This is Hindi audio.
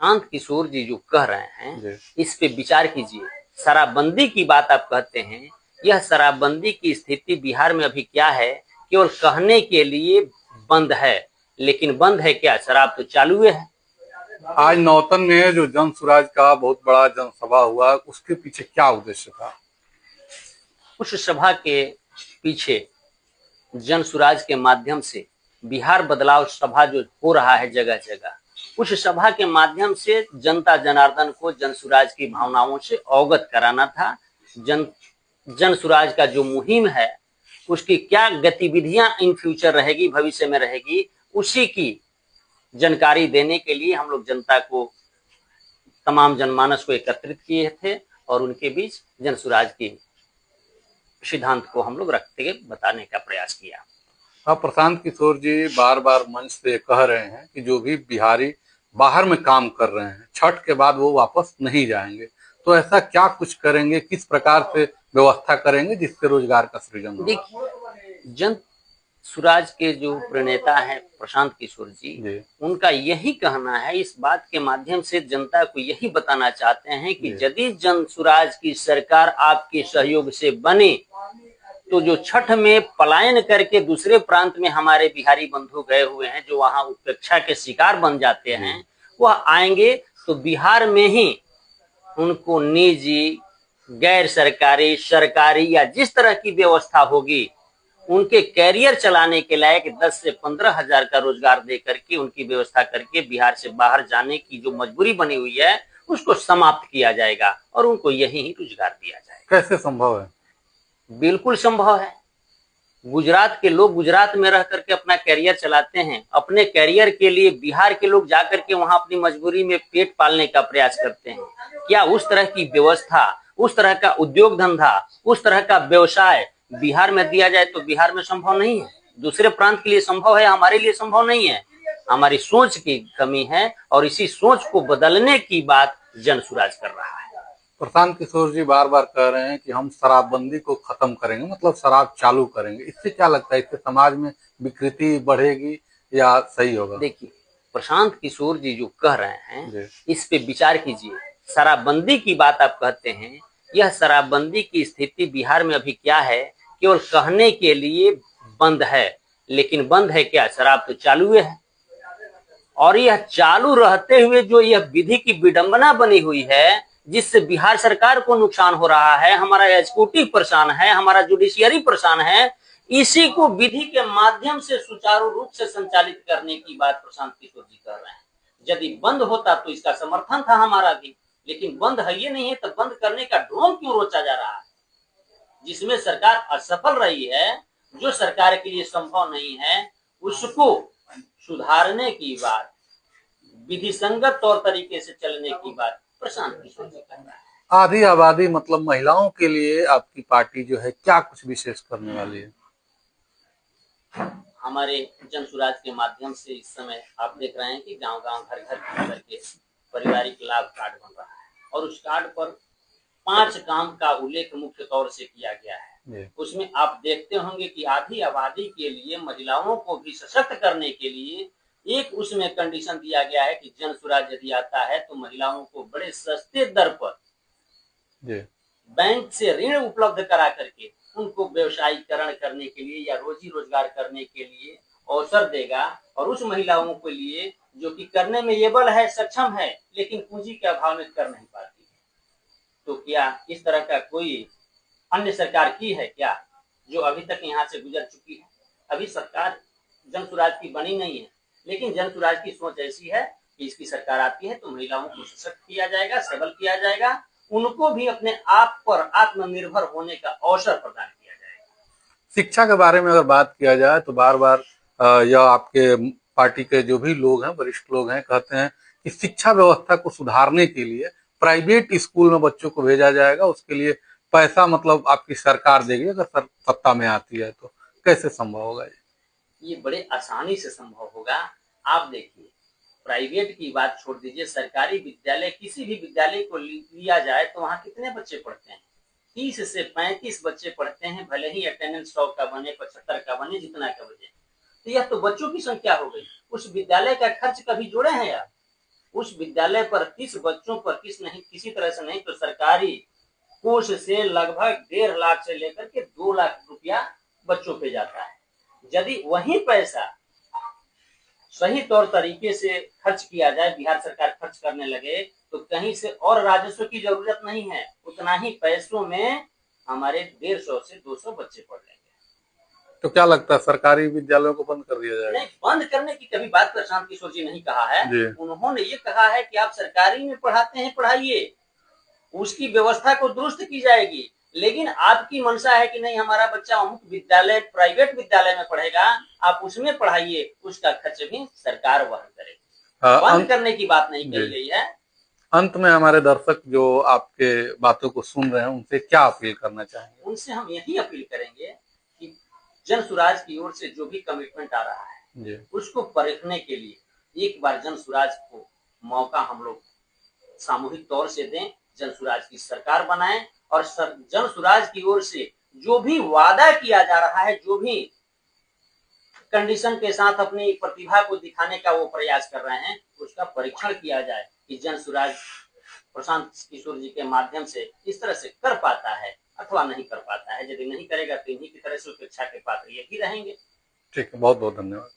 प्रशांत किशोर जी जो कह रहे हैं जी। इस पे विचार कीजिए। शराबबंदी की बात आप कहते हैं, यह शराबबंदी की स्थिति बिहार में अभी क्या है, केवल कहने के लिए बंद है, लेकिन बंद है क्या, शराब तो चालू है। आज नौतन में जो जन सुराज का बहुत बड़ा जनसभा हुआ, उसके पीछे क्या उद्देश्य था? उस सभा के पीछे जन सुराज के माध्यम से बिहार बदलाव सभा जो हो रहा है जगह जगह, उस सभा के माध्यम से जनता जनार्दन को जन सुराज की भावनाओं से अवगत कराना था। जन सुराज का जो मुहिम है उसकी क्या गतिविधियां इन फ्यूचर रहेगी, भविष्य में रहेगी, उसी की जानकारी देने के लिए हम लोग जनता को, तमाम जनमानस को एकत्रित किए थे और उनके बीच जन सुराज की सिद्धांत को हम लोग रखते हुए बताने का प्रयास किया। अब प्रशांत किशोर जी बार बार मंच से कह रहे हैं कि जो भी बिहारी बाहर में काम कर रहे हैं, छठ के बाद वो वापस नहीं जाएंगे। तो ऐसा क्या कुछ करेंगे, किस प्रकार से व्यवस्था करेंगे जिससे रोजगार का सृजन हो? देखिए, जन सुराज के जो प्रणेता हैं प्रशांत किशोर जी, उनका यही कहना है, इस बात के माध्यम से जनता को यही बताना चाहते हैं कि यदि जन सुराज की सरकार आपके सहयोग से बने तो जो छठ में पलायन करके दूसरे प्रांत में हमारे बिहारी बंधु गए हुए हैं, जो वहां उपेक्षा के शिकार बन जाते हैं, वह आएंगे तो बिहार में ही उनको निजी, गैर सरकारी, सरकारी या जिस तरह की व्यवस्था होगी, उनके कैरियर चलाने के लायक 10 से 15 हजार का रोजगार दे करके उनकी व्यवस्था करके बिहार से बाहर जाने की जो मजबूरी बनी हुई है उसको समाप्त किया जाएगा और उनको यही ही रोजगार दिया जाएगा। कैसे संभव है? बिल्कुल संभव है। गुजरात के लोग गुजरात में रह करके अपना कैरियर चलाते हैं, अपने कैरियर के लिए बिहार के लोग जाकर के वहां अपनी मजबूरी में पेट पालने का प्रयास करते हैं। क्या उस तरह की व्यवस्था, उस तरह का उद्योग धंधा, उस तरह का व्यवसाय बिहार में दिया जाए तो बिहार में संभव नहीं है। दूसरे प्रांत के लिए संभव है, हमारे लिए संभव नहीं है। हमारी सोच की कमी है और इसी सोच को बदलने की बात जन सुराज कर रहा है। प्रशांत किशोर जी बार बार कह रहे हैं कि हम शराबबंदी को खत्म करेंगे, मतलब शराब चालू करेंगे। इससे क्या लगता है, इससे समाज में विकृति बढ़ेगी या सही होगा? देखिए, प्रशांत किशोर जी जो कह रहे हैं इस पे विचार कीजिए। शराबबंदी की बात आप कहते हैं, यह शराबबंदी की स्थिति बिहार में अभी क्या है, केवल कहने के लिए बंद है, लेकिन बंद है क्या, शराब तो चालू है। और यह चालू रहते हुए जो यह विधि की विडंबना बनी हुई है, जिससे बिहार सरकार को नुकसान हो रहा है, हमारा एग्जीक्यूटिव परेशान है, हमारा जुडिशियरी परेशान है, इसी को विधि के माध्यम से सुचारू रूप से संचालित करने की बात प्रशांत किशोर जी कर रहे हैं। यदि बंद होता तो इसका समर्थन था हमारा भी, लेकिन बंद है ये नहीं है, तो बंद करने का ड्रोन क्यों रोचा जा रहा है, जिसमें सरकार असफल रही है, जो सरकार के लिए संभव नहीं है, उसको सुधारने की बात, विधि संगत तौर तरीके से चलने की बात प्रशांत किशोर जी कर रहा है। आधी आबादी मतलब महिलाओं के लिए आपकी पार्टी जो है क्या कुछ विशेष करने वाली है? हमारे जन सुराज के माध्यम से इस समय आप देख रहे हैं कि गांव-गांव, घर-घर करके पारिवारिक लाभ कार्ड बन रहा है और उस कार्ड पर 5 काम का उल्लेख मुख्य तौर से किया गया है। उसमें आप देखते होंगे कि आधी आबादी के लिए, महिलाओं को भी सशक्त करने के लिए एक उसमें कंडीशन दिया गया है कि जन सुराज यदि आता है तो महिलाओं को बड़े सस्ते दर पर बैंक से ऋण उपलब्ध करा करके उनको व्यवसायीकरण करने के लिए या रोजी रोजगार करने के लिए अवसर देगा, और उस महिलाओं के लिए जो कि करने में एबल है, सक्षम है, लेकिन पूंजी के अभाव में कर नहीं पाती है। तो क्या इस तरह का कोई अन्य सरकार की है क्या, जो अभी तक यहाँ से गुजर चुकी है? अभी सरकार जन सुराज की बनी नहीं है, लेकिन जन सुराज की सोच ऐसी है कि इसकी सरकार आती है तो महिलाओं को सशक्त किया जाएगा, सबल किया जाएगा, उनको भी अपने आप पर आत्मनिर्भर होने का अवसर प्रदान किया जाएगा। शिक्षा के बारे में अगर बात किया जाए तो बार बार यह आपके पार्टी के जो भी लोग हैं, वरिष्ठ लोग हैं, कहते हैं कि शिक्षा व्यवस्था को सुधारने के लिए प्राइवेट स्कूल में बच्चों को भेजा जाएगा, उसके लिए पैसा मतलब आपकी सरकार देगी अगर सत्ता में आती है। तो कैसे संभव होगा ये बड़े आसानी से संभव होगा। आप देखिए, प्राइवेट की बात छोड़ दीजिए, सरकारी विद्यालय, किसी भी विद्यालय को लिया जाए तो वहाँ कितने बच्चे पढ़ते हैं? 30 से 35 बच्चे पढ़ते हैं, भले ही अटेंडेंस 100 का बने, 75 का बने, जितना का बने। तो यह तो बच्चों की संख्या हो गई। उस विद्यालय का खर्च कभी जोड़े हैं आप? उस विद्यालय पर 30 बच्चों पर किसी तरह से नहीं तो सरकारी कोष से लगभग 1.5 लाख से लेकर के 2 लाख रुपया बच्चों पे जाता है। यदि वही पैसा सही तौर तरीके से खर्च किया जाए, बिहार सरकार खर्च करने लगे, तो कहीं से और राजस्व की जरूरत नहीं है, उतना ही पैसों में हमारे 150 से 200 बच्चे पढ़ लेंगे। तो क्या लगता है सरकारी विद्यालयों को बंद कर दिया जाएगा? नहीं, बंद करने की कभी बात प्रशांत किशोर जी नहीं कहा है। उन्होंने ये कहा है कि आप सरकारी में पढ़ाते हैं, पढ़ाइए, उसकी व्यवस्था को दुरुस्त की जाएगी, लेकिन आपकी मंशा है कि नहीं हमारा बच्चा अमुक विद्यालय प्राइवेट विद्यालय में पढ़ेगा, आप उसमें पढ़ाइए, उसका खर्च भी सरकार वहन करेगी। बंद करने की बात नहीं कही गई है। अंत में हमारे दर्शक जो आपके बातों को सुन रहे हैं उनसे क्या अपील करना चाहेंगे? उनसे हम यही अपील करेंगे कि जन सुराज की ओर से जो भी कमिटमेंट आ रहा है उसको परखने के लिए एक बार जन सुराज को मौका हम लोग सामूहिक तौर से दें, जन सुराज की सरकार बनाएं और जन सुराज की ओर से जो भी वादा किया जा रहा है, जो भी कंडीशन के साथ अपनी प्रतिभा को दिखाने का वो प्रयास कर रहे हैं, उसका परीक्षण किया जाए कि जन सुराज प्रशांत किशोर जी के माध्यम से इस तरह से कर पाता है अथवा नहीं कर पाता है। यदि नहीं करेगा तो इन्हीं की तरह से उपेक्षा के पात्र ये भी रहेंगे। ठीक है, बहुत बहुत धन्यवाद।